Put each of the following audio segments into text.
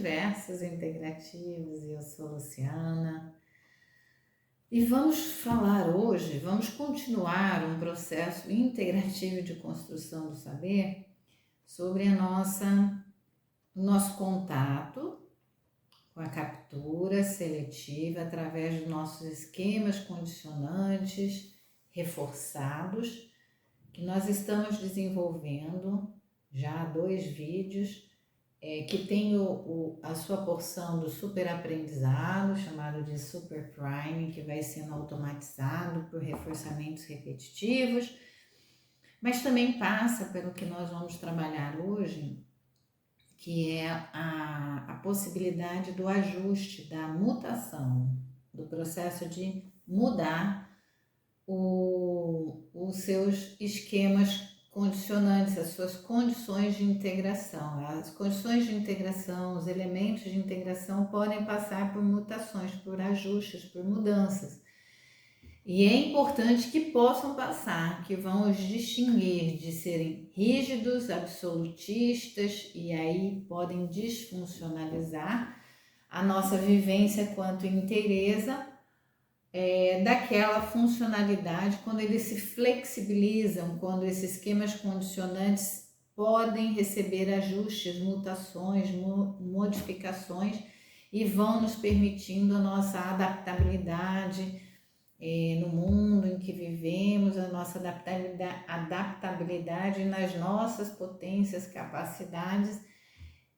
Multiversos Integrativos, e eu sou Luciana. E vamos falar hoje, vamos continuar um processo integrativo de construção do saber sobre o nosso contato com a captura seletiva através dos nossos esquemas condicionantes reforçados, que nós estamos desenvolvendo já 2 vídeos, que tem a sua porção do super aprendizado, chamado de super priming, que vai sendo automatizado por reforçamentos repetitivos, mas também passa pelo que nós vamos trabalhar hoje, que é a possibilidade do ajuste, da mutação, do processo de mudar os seus esquemas condicionantes, as suas condições de integração. As condições de integração, os elementos de integração podem passar por mutações, por ajustes, por mudanças. E é importante que possam passar, que vão os distinguir de serem rígidos, absolutistas, e aí podem desfuncionalizar a nossa vivência quanto inteireza, daquela funcionalidade, quando eles se flexibilizam, quando esses esquemas condicionantes podem receber ajustes, mutações, modificações e vão nos permitindo a nossa adaptabilidade no mundo em que vivemos, a nossa adaptabilidade nas nossas potências, capacidades,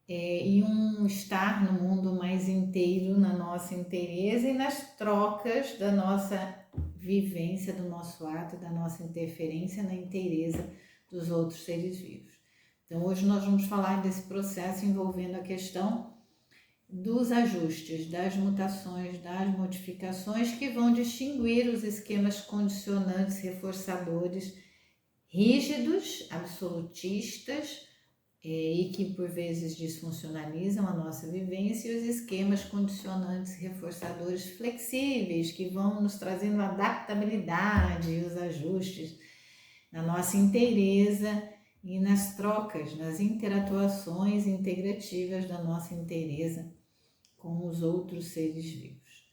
e um estar no mundo mais inteiro, na nossa inteireza e nas trocas da nossa vivência, do nosso ato, da nossa interferência na inteireza dos outros seres vivos. Então hoje nós vamos falar desse processo envolvendo a questão dos ajustes, das mutações, das modificações que vão distinguir os esquemas condicionantes reforçadores rígidos, absolutistas, e que por vezes disfuncionalizam a nossa vivência, e os esquemas condicionantes reforçadores flexíveis, que vão nos trazendo adaptabilidade e os ajustes na nossa inteireza e nas trocas, nas interatuações integrativas da nossa inteireza com os outros seres vivos.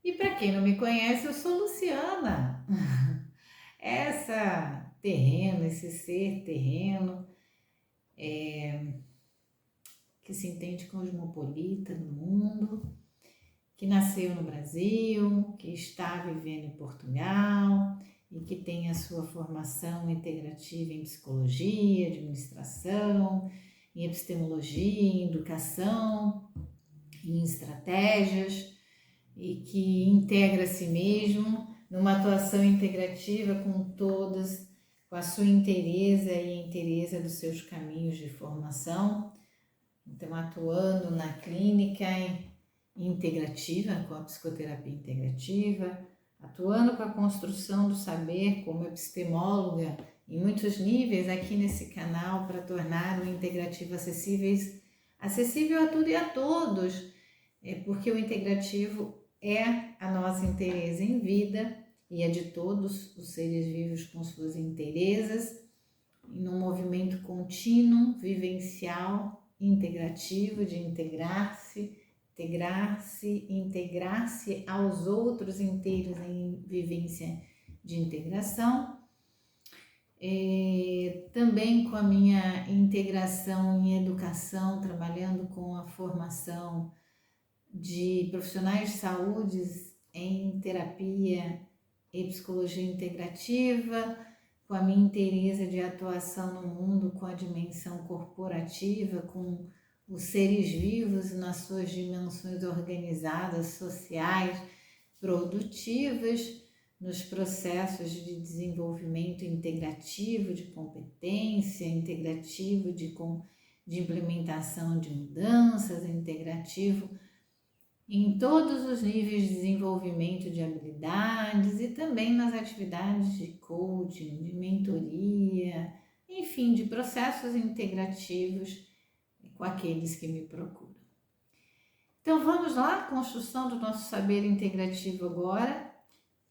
E para quem não me conhece, eu sou Luciana, essa terreno, esse ser terreno, que se entende cosmopolita no mundo, que nasceu no Brasil, que está vivendo em Portugal e que tem a sua formação integrativa em psicologia, administração, em epistemologia, em educação, em estratégias, e que integra a si mesmo numa atuação integrativa com todas, com a sua inteireza e a inteireza dos seus caminhos de formação. Então, atuando na clínica integrativa, com a psicoterapia integrativa, atuando com a construção do saber como epistemóloga em muitos níveis aqui nesse canal para tornar o integrativo acessível a tudo e a todos, porque o integrativo é a nossa inteireza em vida e a de todos os seres vivos com suas inteirezas, num movimento contínuo, vivencial, integrativo, de integrar-se aos outros inteiros em vivência de integração. Também com a minha integração em educação, trabalhando com a formação de profissionais de saúde em terapia e psicologia integrativa, com a minha inteireza de atuação no mundo, com a dimensão corporativa, com os seres vivos nas suas dimensões organizadas, sociais, produtivas, nos processos de desenvolvimento integrativo, de competência, integrativo de implementação de mudanças, integrativo em todos os níveis de desenvolvimento de habilidades e também nas atividades de coaching, de mentoria, enfim, de processos integrativos com aqueles que me procuram. Então vamos lá, construção do nosso saber integrativo agora,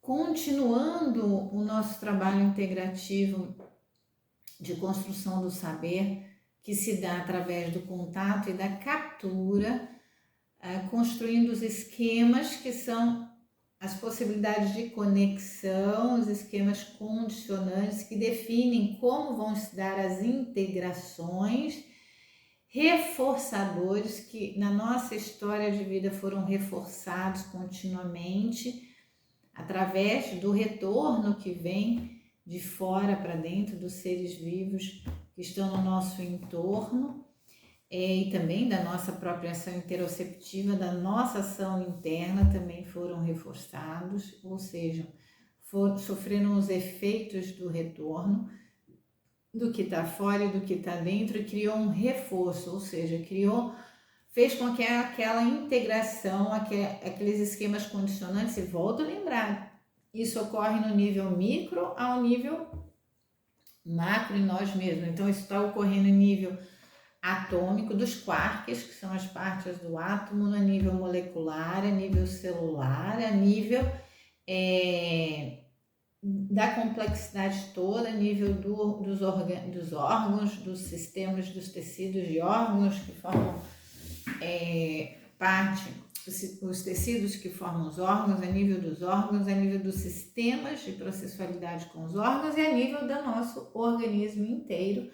continuando o nosso trabalho integrativo de construção do saber, que se dá através do contato e da captura, construindo os esquemas que são as possibilidades de conexão, os esquemas condicionantes que definem como vão se dar as integrações, reforçadores que na nossa história de vida foram reforçados continuamente através do retorno que vem de fora para dentro dos seres vivos que estão no nosso entorno, e também da nossa própria ação interoceptiva, da nossa ação interna também foram reforçados, ou seja, sofreram os efeitos do retorno, do que está fora e do que está dentro, e criou um reforço, ou seja, fez com que aquela integração, aqueles esquemas condicionantes, e volto a lembrar, isso ocorre no nível micro ao nível macro em nós mesmos. Então isso está ocorrendo em nível atômico, dos quarks, que são as partes do átomo, no nível molecular, a nível celular, a nível da complexidade toda, a nível dos órgãos, dos sistemas, dos tecidos de órgãos que formam os tecidos que formam os órgãos, a nível dos órgãos, a nível dos sistemas de processualidade com os órgãos e a nível do nosso organismo inteiro.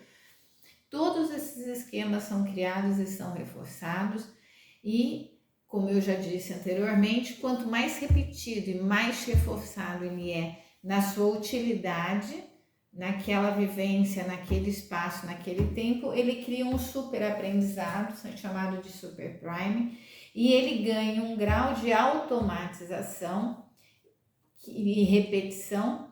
Todos esses esquemas são criados e são reforçados e, como eu já disse anteriormente, quanto mais repetido e mais reforçado ele é na sua utilidade, naquela vivência, naquele espaço, naquele tempo, ele cria um super aprendizado, chamado de super prime, e ele ganha um grau de automatização e repetição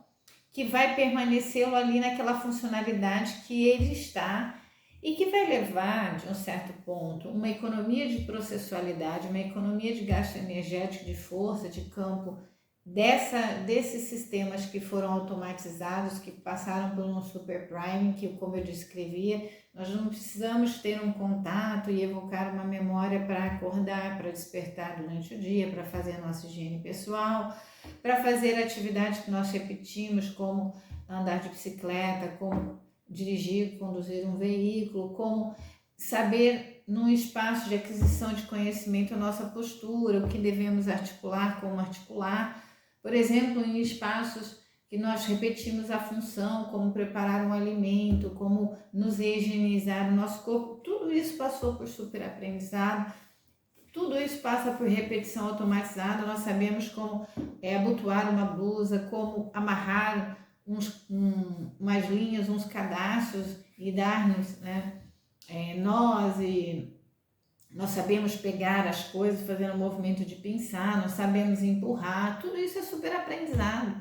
que vai permanecê-lo ali naquela funcionalidade que ele está e que vai levar, de um certo ponto, uma economia de processualidade, uma economia de gasto energético, de força, de campo, desses sistemas que foram automatizados, que passaram por um super prime, que, como eu descrevia, nós não precisamos ter um contato e evocar uma memória para acordar, para despertar durante o dia, para fazer a nossa higiene pessoal, para fazer atividades que nós repetimos, como andar de bicicleta, como dirigir, conduzir um veículo, como saber num espaço de aquisição de conhecimento a nossa postura, o que devemos articular, como articular, por exemplo, em espaços que nós repetimos a função, como preparar um alimento, como nos higienizar o nosso corpo, tudo isso passou por super-aprendizado, tudo isso passa por repetição automatizada. Nós sabemos como abotoar uma blusa, como amarrar umas linhas, uns cadastros e dar-nos, nós sabemos pegar as coisas, fazer um movimento de pinçar, nós sabemos empurrar, tudo isso é super aprendizado.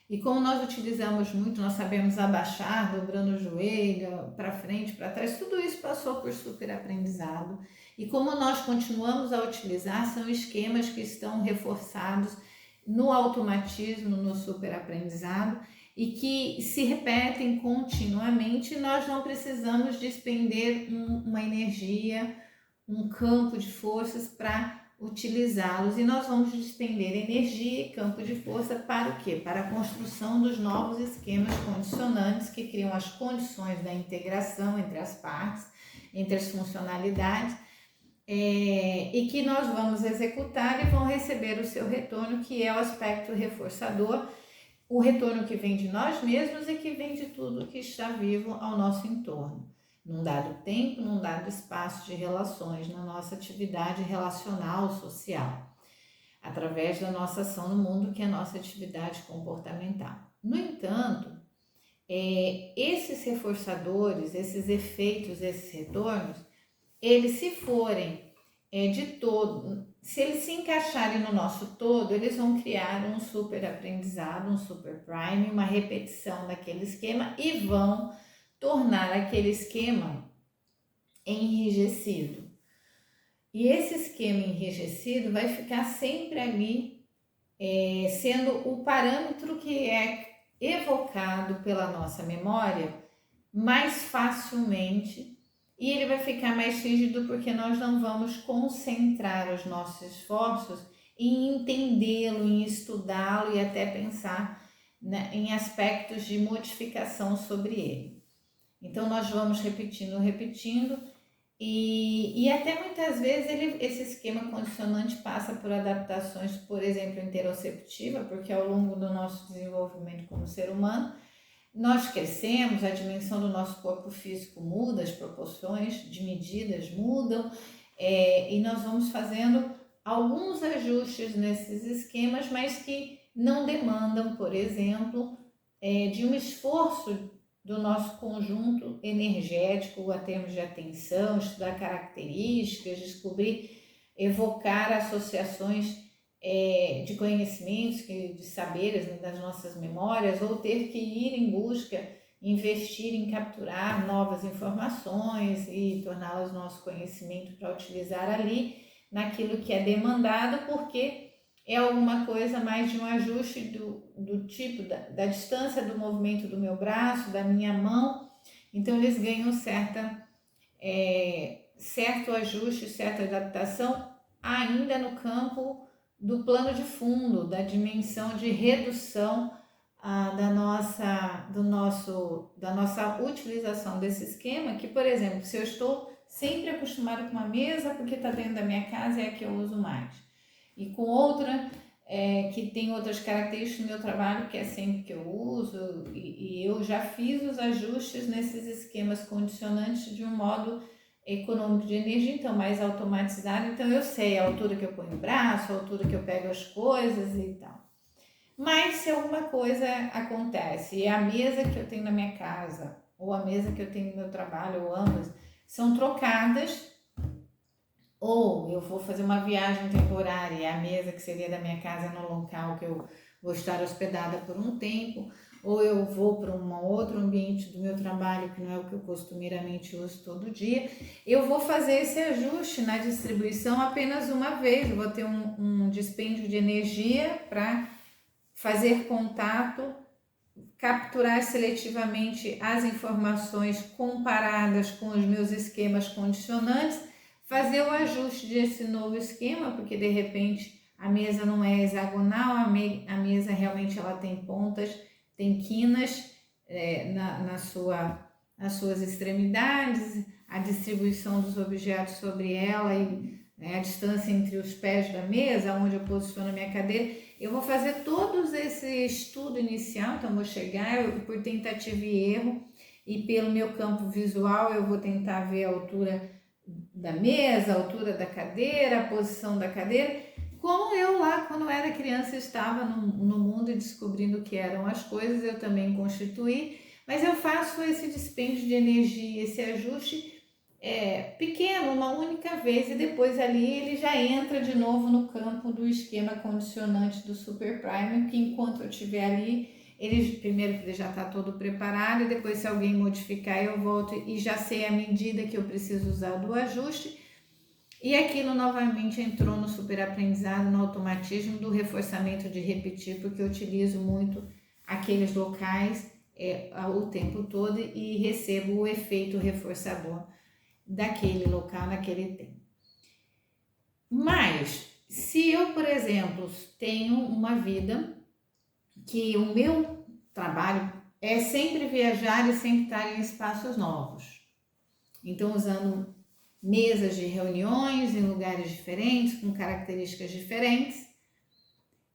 E como nós utilizamos muito, nós sabemos abaixar, dobrando o joelho, para frente, para trás, tudo isso passou por super aprendizado. E como nós continuamos a utilizar, são esquemas que estão reforçados no automatismo, no super aprendizado, e que se repetem continuamente. Nós não precisamos despender uma energia, um campo de forças para utilizá-los, e nós vamos despender energia e campo de força para o quê? Para a construção dos novos esquemas condicionantes que criam as condições da integração entre as partes, entre as funcionalidades, e que nós vamos executar e vão receber o seu retorno, que é o aspecto reforçador, o retorno que vem de nós mesmos e que vem de tudo que está vivo ao nosso entorno, num dado tempo, num dado espaço de relações, na nossa atividade relacional, social, através da nossa ação no mundo, que é a nossa atividade comportamental. No entanto, esses reforçadores, esses efeitos, esses retornos, eles se forem se eles se encaixarem no nosso todo, eles vão criar um super aprendizado, um super prime, uma repetição daquele esquema e vão tornar aquele esquema enrijecido. E esse esquema enrijecido vai ficar sempre ali, sendo o parâmetro que é evocado pela nossa memória mais facilmente, e ele vai ficar mais rígido porque nós não vamos concentrar os nossos esforços em entendê-lo, em estudá-lo e até pensar em aspectos de modificação sobre ele. Então nós vamos repetindo, e até muitas vezes esse esquema condicionante passa por adaptações, por exemplo, interoceptiva, porque ao longo do nosso desenvolvimento como ser humano, nós crescemos, a dimensão do nosso corpo físico muda, as proporções de medidas mudam, e nós vamos fazendo alguns ajustes nesses esquemas, mas que não demandam, por exemplo, de um esforço do nosso conjunto energético a termos de atenção, estudar características, descobrir, evocar associações de conhecimentos, de saberes, né, das nossas memórias, ou ter que ir em busca, investir em capturar novas informações e torná-las nosso conhecimento para utilizar ali naquilo que é demandado, porque é alguma coisa mais de um ajuste do tipo, da distância do movimento do meu braço, da minha mão. Então eles ganham certo ajuste, certa adaptação ainda no campo do plano de fundo, da dimensão de redução da nossa utilização desse esquema, que, por exemplo, se eu estou sempre acostumado com uma mesa, porque está dentro da minha casa, é a que eu uso mais, e com outra que tem outras características do meu trabalho, que é sempre que eu uso, e eu já fiz os ajustes nesses esquemas condicionantes de um modo econômico de energia, então mais automatizado, então eu sei a altura que eu ponho o braço, a altura que eu pego as coisas e tal. Mas se alguma coisa acontece e a mesa que eu tenho na minha casa ou a mesa que eu tenho no meu trabalho, ou ambas, são trocadas, ou eu vou fazer uma viagem temporária e a mesa que seria da minha casa no local que eu vou estar hospedada por um tempo, ou eu vou para um outro ambiente do meu trabalho que não é o que eu costumeiramente uso todo dia, eu vou fazer esse ajuste na distribuição apenas uma vez, eu vou ter um dispêndio de energia para fazer contato, capturar seletivamente as informações comparadas com os meus esquemas condicionantes, fazer o ajuste desse novo esquema, porque de repente a mesa não é hexagonal, a mesa realmente ela tem pontas, tem quinas nas suas extremidades, a distribuição dos objetos sobre ela e a distância entre os pés da mesa, onde eu posiciono a minha cadeira. Eu vou fazer todos esse estudo inicial, então vou chegar por tentativa e erro, e pelo meu campo visual eu vou tentar ver a altura da mesa, a altura da cadeira, a posição da cadeira, como eu lá quando era criança estava no mundo e descobrindo o que eram as coisas, eu também constituí, mas eu faço esse dispêndio de energia, esse ajuste pequeno, uma única vez, e depois ali ele já entra de novo no campo do esquema condicionante do Super Primer, que enquanto eu estiver ali, ele primeiro que ele já está todo preparado, e depois se alguém modificar eu volto e já sei a medida que eu preciso usar do ajuste, e aquilo novamente entrou no super aprendizado, no automatismo do reforçamento de repetir, porque eu utilizo muito aqueles locais o tempo todo e recebo o efeito reforçador daquele local, naquele tempo. Mas, se eu, por exemplo, tenho uma vida que o meu trabalho é sempre viajar e sempre estar em espaços novos, então usando mesas de reuniões em lugares diferentes, com características diferentes,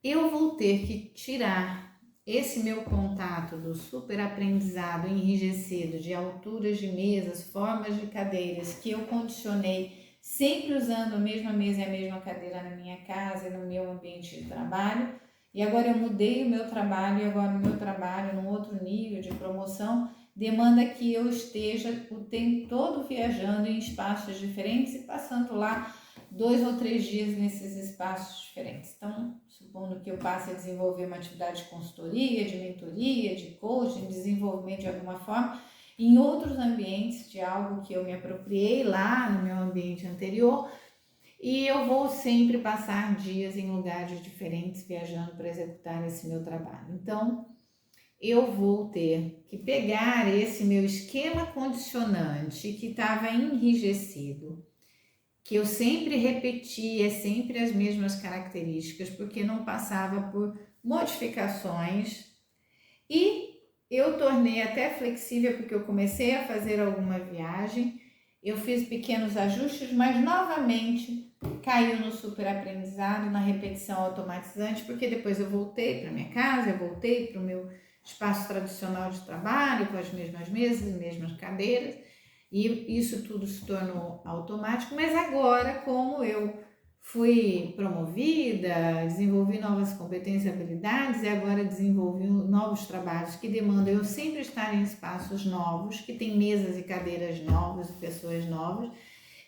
eu vou ter que tirar esse meu contato do super aprendizado enrijecido de alturas de mesas, formas de cadeiras que eu condicionei sempre usando a mesma mesa e a mesma cadeira na minha casa e no meu ambiente de trabalho, e agora eu mudei o meu trabalho, e agora o meu trabalho num outro nível de promoção demanda que eu esteja o tempo todo viajando em espaços diferentes e passando lá 2 ou 3 dias nesses espaços diferentes. Então, supondo que eu passe a desenvolver uma atividade de consultoria, de mentoria, de coaching, desenvolvimento de alguma forma, em outros ambientes de algo que eu me apropriei lá no meu ambiente anterior, e eu vou sempre passar dias em lugares diferentes viajando para executar esse meu trabalho. Então, eu vou ter que pegar esse meu esquema condicionante que estava enrijecido, que eu sempre repetia, sempre as mesmas características, porque não passava por modificações, e eu tornei até flexível porque eu comecei a fazer alguma viagem, eu fiz pequenos ajustes, mas novamente caiu no super aprendizado, na repetição automatizante, porque depois eu voltei para minha casa, eu voltei para o meu espaço tradicional de trabalho, com as mesmas mesas, mesmas cadeiras, e isso tudo se tornou automático, mas agora, como eu fui promovida, desenvolvi novas competências e habilidades e agora desenvolvi novos trabalhos que demandam eu sempre estar em espaços novos, que tem mesas e cadeiras novas e pessoas novas,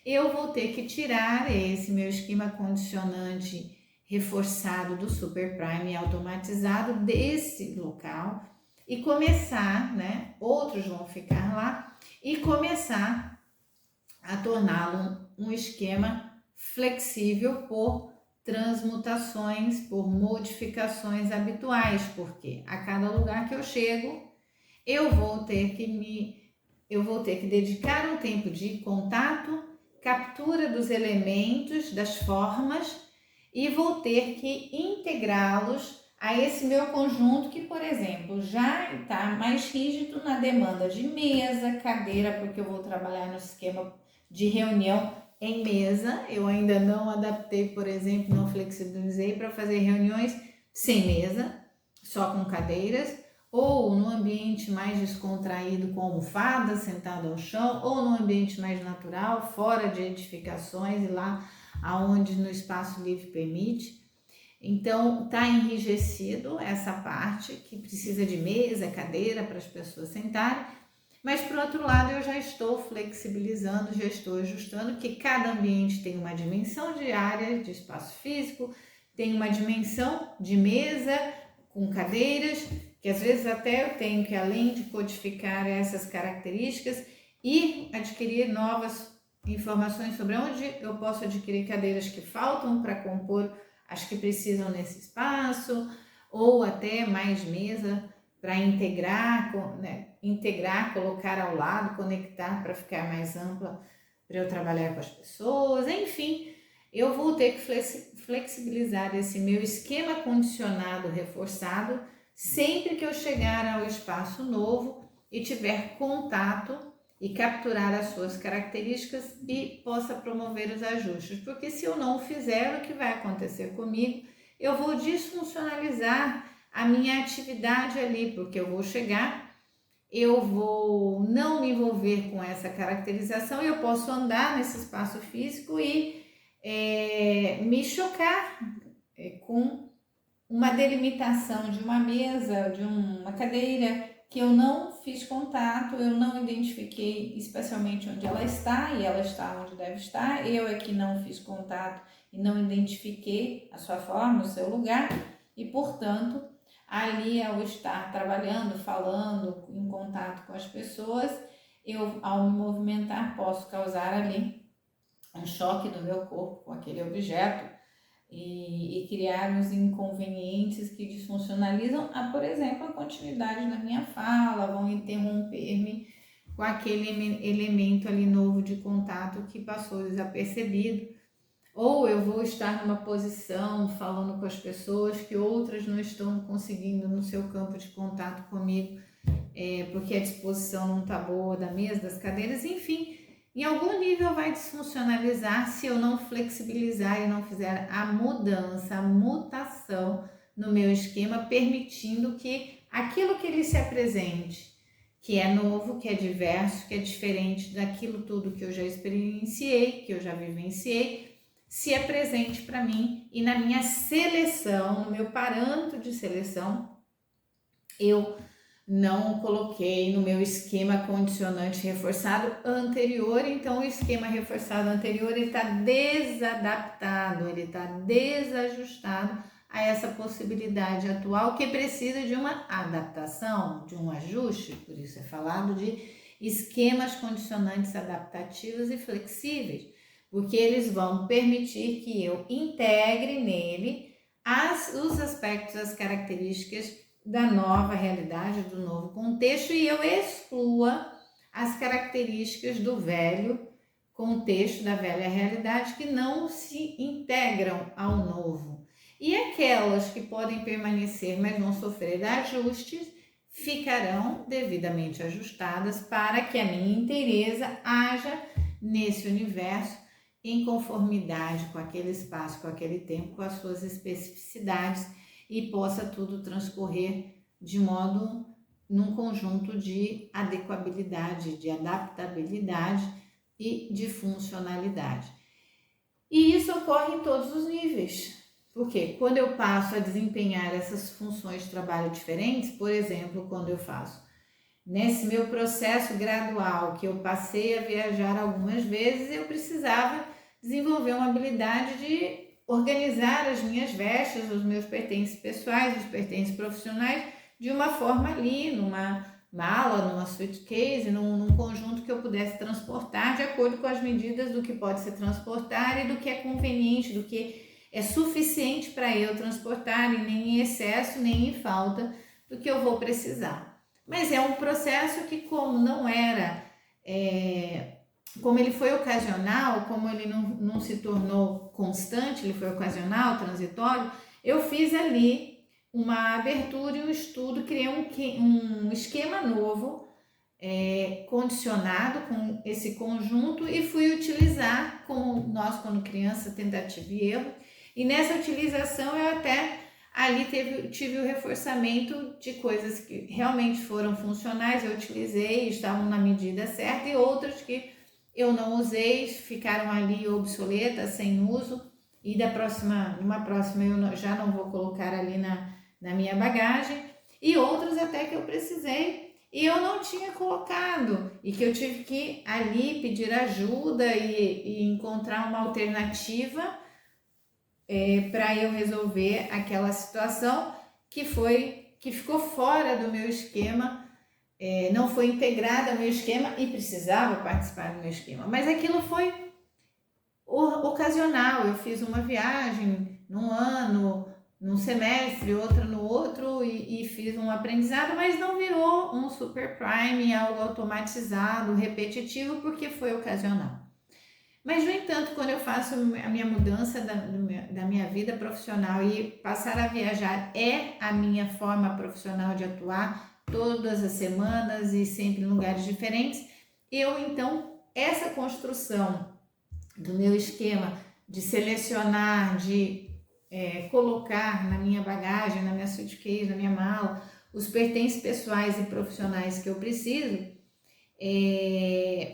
eu vou ter que tirar esse meu esquema condicionante reforçado do Super Prime automatizado desse local e começar, né? Outros vão ficar lá e começar a torná-lo um esquema flexível por transmutações, por modificações habituais, porque a cada lugar que eu chego, eu vou ter que dedicar um tempo de contato, captura dos elementos, das formas e vou ter que integrá-los a esse meu conjunto que, por exemplo, já está mais rígido na demanda de mesa, cadeira, porque eu vou trabalhar no esquema de reunião em mesa. Eu ainda não adaptei, por exemplo, não flexibilizei para fazer reuniões sem mesa, só com cadeiras, ou no ambiente mais descontraído com almofada, sentado ao chão, ou no ambiente mais natural, fora de edificações e lá aonde no espaço livre permite. Então, está enrijecido essa parte que precisa de mesa, cadeira para as pessoas sentarem, mas por outro lado eu já estou flexibilizando, já estou ajustando que cada ambiente tem uma dimensão de área, de espaço físico, tem uma dimensão de mesa com cadeiras, que às vezes até eu tenho que, além de codificar essas características, e adquirir novas informações sobre onde eu posso adquirir cadeiras que faltam para compor as que precisam nesse espaço, ou até mais mesa para integrar, né? Integrar, colocar ao lado, conectar para ficar mais ampla, para eu trabalhar com as pessoas, enfim, eu vou ter que flexibilizar esse meu esquema condicionado reforçado sempre que eu chegar ao espaço novo e tiver contato e capturar as suas características e possa promover os ajustes, porque se eu não fizer, o que vai acontecer comigo? Eu vou disfuncionalizar a minha atividade ali, porque eu vou chegar, eu vou não me envolver com essa caracterização, eu posso andar nesse espaço físico e me chocar com uma delimitação de uma mesa, de uma cadeira, que eu não fiz contato, eu não identifiquei especialmente onde ela está, e ela está onde deve estar, eu é que não fiz contato e não identifiquei a sua forma, o seu lugar, e portanto, ali ao estar trabalhando, falando, em contato com as pessoas, eu ao me movimentar posso causar ali um choque do meu corpo com aquele objeto, e criar uns inconvenientes que desfuncionalizam, por exemplo, a continuidade da minha fala, vão interromper-me com aquele elemento ali novo de contato que passou desapercebido, ou eu vou estar numa posição falando com as pessoas que outras não estão conseguindo no seu campo de contato comigo, porque a disposição não está boa da mesa, das cadeiras, enfim. Em algum nível vai desfuncionalizar se eu não flexibilizar e não fizer a mudança, a mutação no meu esquema, permitindo que aquilo que ele se apresente, que é novo, que é diverso, que é diferente daquilo tudo que eu já experienciei, que eu já vivenciei, se apresente para mim e na minha seleção, no meu parâmetro de seleção, eu não coloquei no meu esquema condicionante reforçado anterior, então o esquema reforçado anterior está desadaptado, ele está desajustado a essa possibilidade atual que precisa de uma adaptação, de um ajuste, por isso é falado de esquemas condicionantes adaptativos e flexíveis, porque eles vão permitir que eu integre nele os aspectos, as características da nova realidade, do novo contexto, e eu exclua as características do velho contexto, da velha realidade, que não se integram ao novo. E aquelas que podem permanecer, mas não sofrer ajustes, ficarão devidamente ajustadas para que a minha inteireza haja nesse universo em conformidade com aquele espaço, com aquele tempo, com as suas especificidades e possa tudo transcorrer de modo num conjunto de adequabilidade, de adaptabilidade e de funcionalidade. E isso ocorre em todos os níveis, porque quando eu passo a desempenhar essas funções de trabalho diferentes, por exemplo, quando eu faço nesse meu processo gradual, que eu passei a viajar algumas vezes, eu precisava desenvolver uma habilidade de organizar as minhas vestes, os meus pertences pessoais, os pertences profissionais, de uma forma ali, numa mala, numa suitcase, num conjunto que eu pudesse transportar de acordo com as medidas do que pode ser transportar e do que é conveniente, do que é suficiente para eu transportar e nem em excesso, nem em falta do que eu vou precisar. Mas é um processo que, como não era, como ele foi ocasional, como ele não se tornou constante, ele foi ocasional, transitório, eu fiz ali uma abertura e um estudo, criei um esquema novo, condicionado com esse conjunto e fui utilizar, como nós quando criança, tentativa e erro, e nessa utilização eu até ali tive o reforçamento de coisas que realmente foram funcionais, eu utilizei, estavam na medida certa, e outras que eu não usei, ficaram ali obsoletas, sem uso, e numa próxima eu já não vou colocar ali na minha bagagem, e outras até que eu precisei e eu não tinha colocado, e que eu tive que ali pedir ajuda e encontrar uma alternativa para eu resolver aquela situação que ficou fora do meu esquema, não foi integrada ao meu esquema e precisava participar do meu esquema, mas aquilo foi ocasional. Eu fiz uma viagem num ano, num semestre, outra no outro e fiz um aprendizado, mas não virou um super prime, algo automatizado, repetitivo, porque foi ocasional. Mas, no entanto, quando eu faço a minha mudança da minha vida profissional e passar a viajar é a minha forma profissional de atuar todas as semanas e sempre em lugares diferentes, então, essa construção do meu esquema de selecionar, de colocar na minha bagagem, na minha suitcase, na minha mala, os pertences pessoais e profissionais que eu preciso,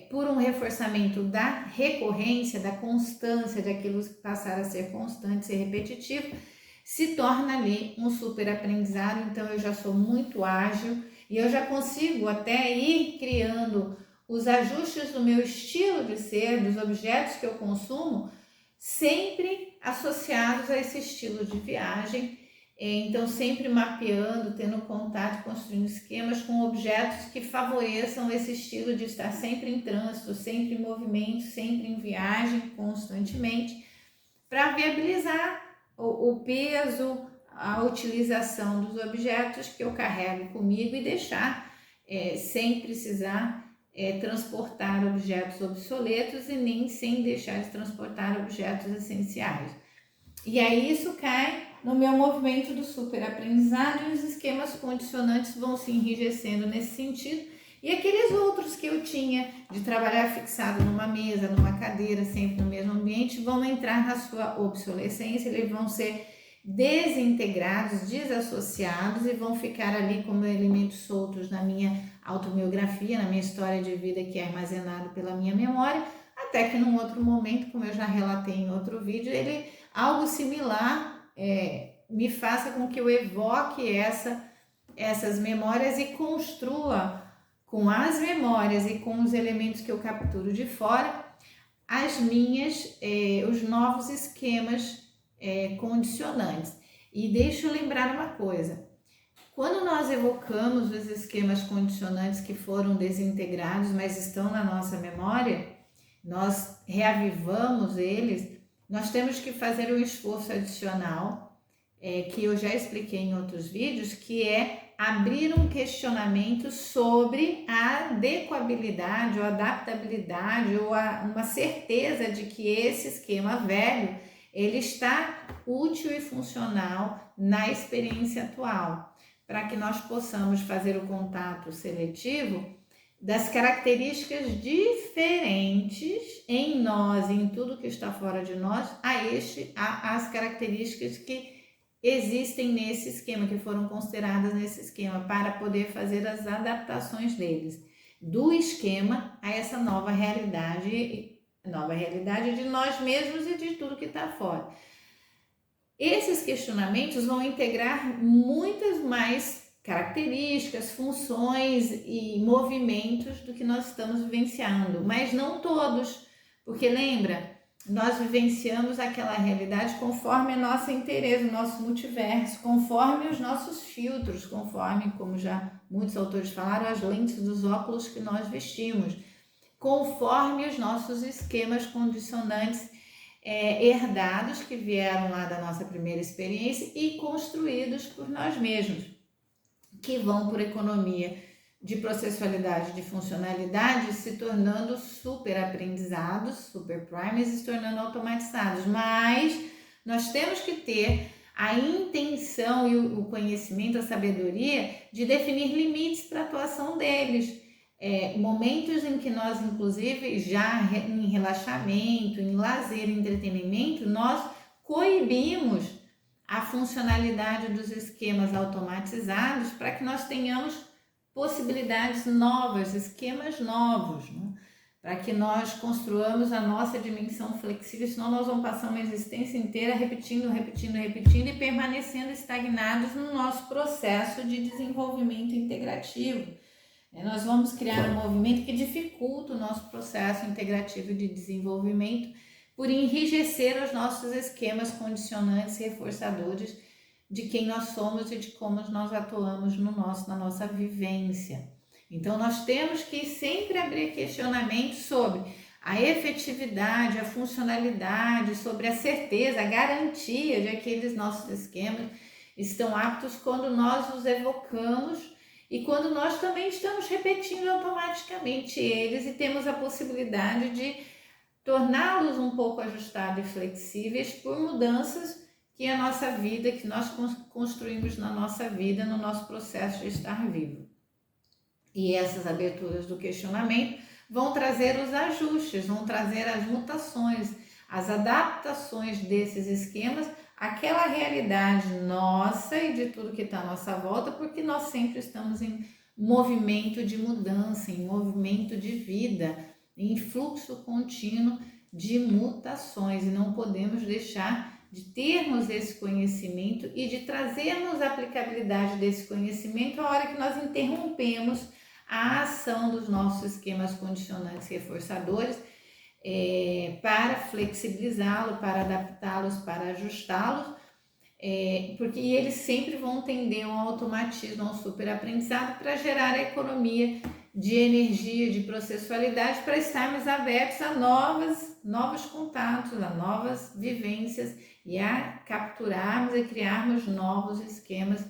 por um reforçamento da recorrência, da constância, de aquilo passar a ser constante, ser repetitivo, se torna ali um super aprendizado. Então eu já sou muito ágil e eu já consigo até ir criando os ajustes do meu estilo de ser, dos objetos que eu consumo, sempre associados a esse estilo de viagem. Então sempre mapeando, tendo contato, construindo esquemas com objetos que favoreçam esse estilo de estar sempre em trânsito, sempre em movimento, sempre em viagem, constantemente, para viabilizar o peso, a utilização dos objetos que eu carrego comigo e deixar sem precisar transportar objetos obsoletos e nem sem deixar de transportar objetos essenciais. E aí isso cai no meu movimento do super aprendizado e os esquemas condicionantes vão se enrijecendo nesse sentido. E aqueles outros que eu tinha de trabalhar fixado numa mesa, numa cadeira, sempre no mesmo ambiente, vão entrar na sua obsolescência, eles vão ser desintegrados, desassociados e vão ficar ali como elementos soltos na minha autobiografia, na minha história de vida que é armazenado pela minha memória, até que num outro momento, como eu já relatei em outro vídeo, algo similar me faça com que eu evoque essas memórias e construa com as memórias e com os elementos que eu capturo de fora os novos esquemas condicionantes. E deixa eu lembrar uma coisa: quando nós evocamos os esquemas condicionantes que foram desintegrados, mas estão na nossa memória, nós reavivamos eles, nós temos que fazer um esforço adicional, que eu já expliquei em outros vídeos, que é abrir um questionamento sobre a adequabilidade ou adaptabilidade ou uma certeza de que esse esquema velho, ele está útil e funcional na experiência atual, para que nós possamos fazer o contato seletivo das características diferentes em nós e em tudo que está fora de nós, as características que existem nesse esquema, que foram consideradas nesse esquema, para poder fazer as adaptações deles, do esquema a essa nova realidade de nós mesmos e de tudo que está fora. Esses questionamentos vão integrar muitas mais características, funções e movimentos do que nós estamos vivenciando, mas não todos, porque lembra, nós vivenciamos aquela realidade conforme a nossa interesse, o nosso multiverso, conforme os nossos filtros, conforme, como já muitos autores falaram, as lentes dos óculos que nós vestimos, conforme os nossos esquemas condicionantes herdados que vieram lá da nossa primeira experiência e construídos por nós mesmos, que vão por economia de processualidade, de funcionalidade, se tornando super aprendizados, super primes, e se tornando automatizados. Mas nós temos que ter a intenção e o conhecimento, a sabedoria de definir limites para a atuação deles. Momentos em que nós, inclusive, já em relaxamento, em lazer, em entretenimento, nós coibimos a funcionalidade dos esquemas automatizados para que nós tenhamos possibilidades novas, esquemas novos, né? Para que nós construamos a nossa dimensão flexível, senão nós vamos passar uma existência inteira repetindo e permanecendo estagnados no nosso processo de desenvolvimento integrativo. Nós vamos criar um movimento que dificulta o nosso processo integrativo de desenvolvimento por enrijecer os nossos esquemas condicionantes e reforçadores de quem nós somos e de como nós atuamos na nossa vivência. Então, nós temos que sempre abrir questionamentos sobre a efetividade, a funcionalidade, sobre a certeza, a garantia de aqueles nossos esquemas estão aptos quando nós os evocamos e quando nós também estamos repetindo automaticamente eles e temos a possibilidade de torná-los um pouco ajustados e flexíveis por mudanças que a nossa vida, que nós construímos na nossa vida, no nosso processo de estar vivo. E essas aberturas do questionamento vão trazer os ajustes, vão trazer as mutações, as adaptações desses esquemas àquela realidade nossa e de tudo que está à nossa volta, porque nós sempre estamos em movimento de mudança, em movimento de vida, em fluxo contínuo de mutações, e não podemos deixar de termos esse conhecimento e de trazermos a aplicabilidade desse conhecimento a hora que nós interrompemos a ação dos nossos esquemas condicionantes reforçadores para flexibilizá-lo, para adaptá-los, para ajustá-los, porque eles sempre vão tender a um automatismo, a um superaprendizado para gerar a economia de energia, de processualidade, para estarmos abertos a novos contatos, a novas vivências e a capturarmos e criarmos novos esquemas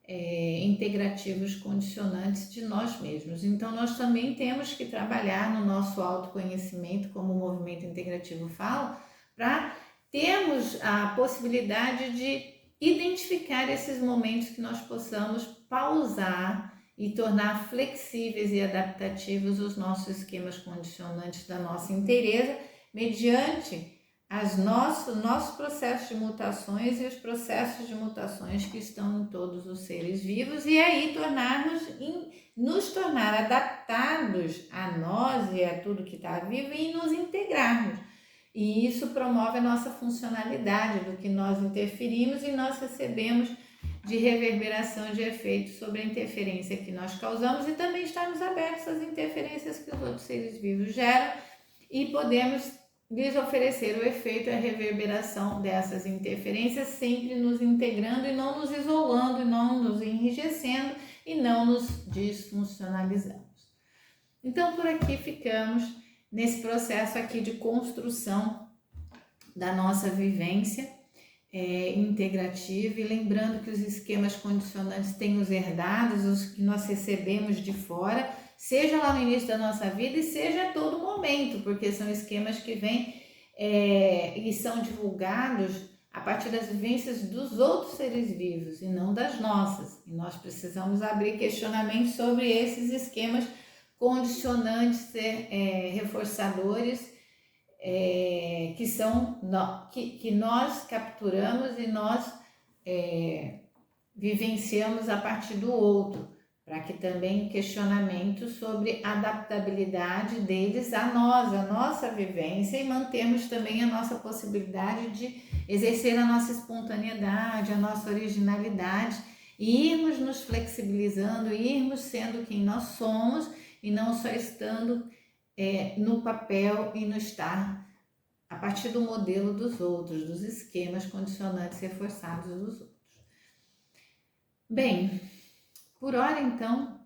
integrativos condicionantes de nós mesmos. Então, nós também temos que trabalhar no nosso autoconhecimento, como o movimento integrativo fala, para termos a possibilidade de identificar esses momentos que nós possamos pausar e tornar flexíveis e adaptativos os nossos esquemas condicionantes da nossa inteireza, mediante nossos processos de mutações e os processos de mutações que estão em todos os seres vivos, e aí nos tornar adaptados a nós e a tudo que está vivo e nos integrarmos. E isso promove a nossa funcionalidade do que nós interferimos e nós recebemos de reverberação de efeitos sobre a interferência que nós causamos, e também estarmos abertos às interferências que os outros seres vivos geram e podemos lhes oferecer o efeito e a reverberação dessas interferências, sempre nos integrando e não nos isolando, e não nos enrijecendo e não nos disfuncionalizando. Então, por aqui ficamos nesse processo aqui de construção da nossa vivência integrativa, e lembrando que os esquemas condicionantes têm os herdados, os que nós recebemos de fora, seja lá no início da nossa vida e seja a todo momento, porque são esquemas que vêm e são divulgados a partir das vivências dos outros seres vivos e não das nossas. E nós precisamos abrir questionamentos sobre esses esquemas condicionantes, reforçadores, que nós capturamos e nós vivenciamos a partir do outro, para que também questionamentos sobre a adaptabilidade deles a nós, a nossa vivência, e mantermos também a nossa possibilidade de exercer a nossa espontaneidade, a nossa originalidade, e irmos nos flexibilizando, irmos sendo quem nós somos e não só estando no papel e no estar a partir do modelo dos outros, dos esquemas condicionantes reforçados dos outros. Bem, por hora então,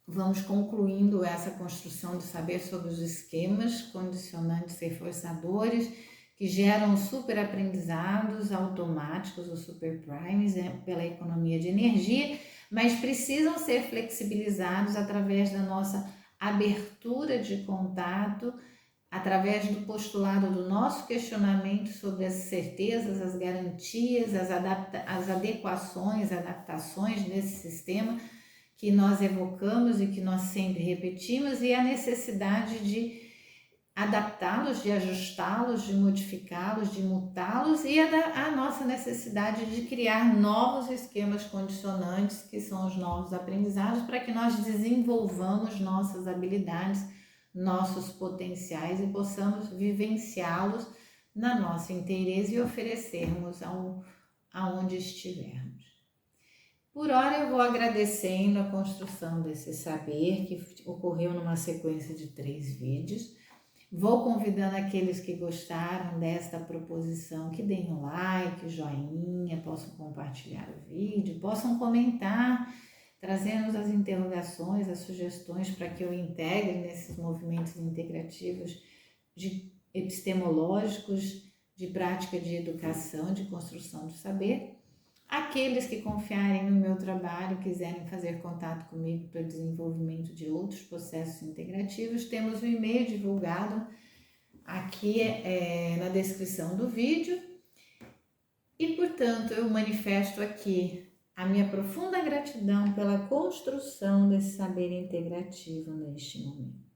vamos concluindo essa construção do saber sobre os esquemas condicionantes reforçadores que geram superaprendizados automáticos, os super primes, pela economia de energia, mas precisam ser flexibilizados através da nossa abertura de contato, através do postulado do nosso questionamento sobre as certezas, as garantias, as adequações, adaptações desse sistema que nós evocamos e que nós sempre repetimos, e a necessidade de adaptá-los, de ajustá-los, de modificá-los, de mutá-los, e a nossa necessidade de criar novos esquemas condicionantes, que são os novos aprendizados, para que nós desenvolvamos nossas habilidades, nossos potenciais e possamos vivenciá-los na nossa inteireza e oferecermos aonde estivermos. Por hora eu vou agradecendo a construção desse saber que ocorreu numa sequência de 3 vídeos. Vou convidando aqueles que gostaram desta proposição que deem um like, joinha, possam compartilhar o vídeo, possam comentar, trazendo as interrogações, as sugestões para que eu integre nesses movimentos integrativos epistemológicos, de prática de educação, de construção do saber. Aqueles que confiarem no meu trabalho, quiserem fazer contato comigo para o desenvolvimento de outros processos integrativos, temos o e-mail divulgado aqui na descrição do vídeo. E, portanto, eu manifesto aqui a minha profunda gratidão pela construção desse saber integrativo neste momento.